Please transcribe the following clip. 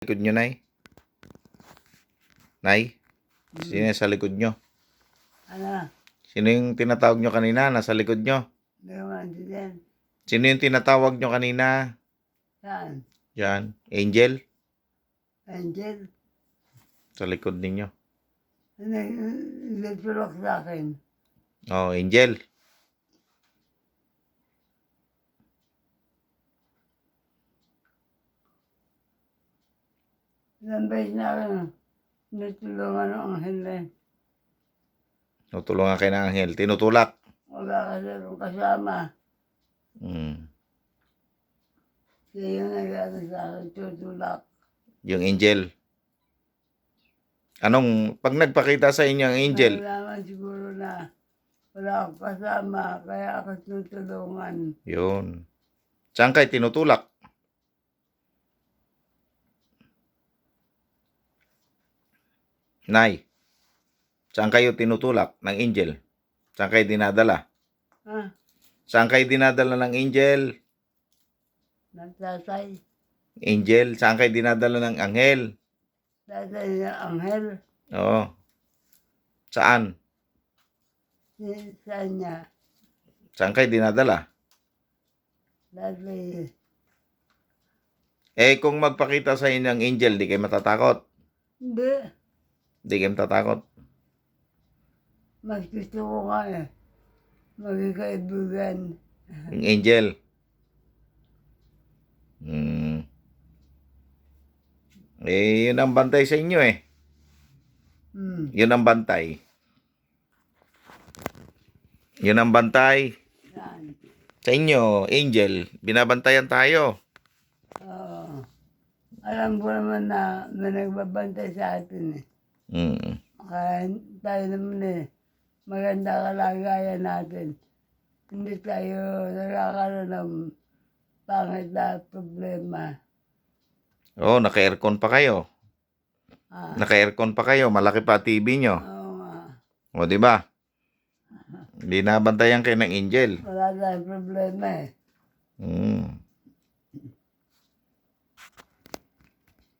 Likod nyo, Nay? Nay? Sino yung sa likod nyo? Ano? Sino yung tinatawag nyo kanina? Nasa likod nyo? Gawin din. Sino yung tinatawag nyo kanina? Saan? Yan. Angel? Angel? Sa likod ninyo. Nagtulok sa akin. Oh, Angel. Ilang beses na ako natulungan ng anghel na yun. Tutulungan kayo ng anghel. Tinutulak. Wala kasi akong kasama. Siya yung nag-ano sa akin, tutulak. Yung angel. Pag nagpakita sa inyo ang angel? Nalaman siguro na wala akong kasama, kaya ako tutulungan. Yun. Saan kayo tinutulak? Nay, saan kayo tinutulak ng angel? Saan kayo dinadala? Ha? Saan kayo dinadala ng angel? Nagtatay. Angel, saan kayo dinadala ng anghel? Tatay ng anghel. Oo. Saan? Saan niya? Saan kayo dinadala? Tatay. Kung magpakita sa inyo ang angel, di kayo matatakot? Hindi. Di kayo matatakot? Mas gusto ko nga maging kaibigan. Yung angel. Yun ang bantay sa inyo eh. Yun ang bantay. Yun ang bantay. Saan? Sa inyo, angel, binabantayan tayo. Oo. Alam ko naman na may nagbabantay sa atin eh. Kaya tayo naman maganda kalagayan natin. Hindi tayo nakakaroon ng pangit na problema. Oo, naka-aircon pa kayo. Naka-aircon pa kayo, malaki pa TV nyo. Oo nga. O, di ba? Binabantayan kayo ng angel. Wala tayong problema eh.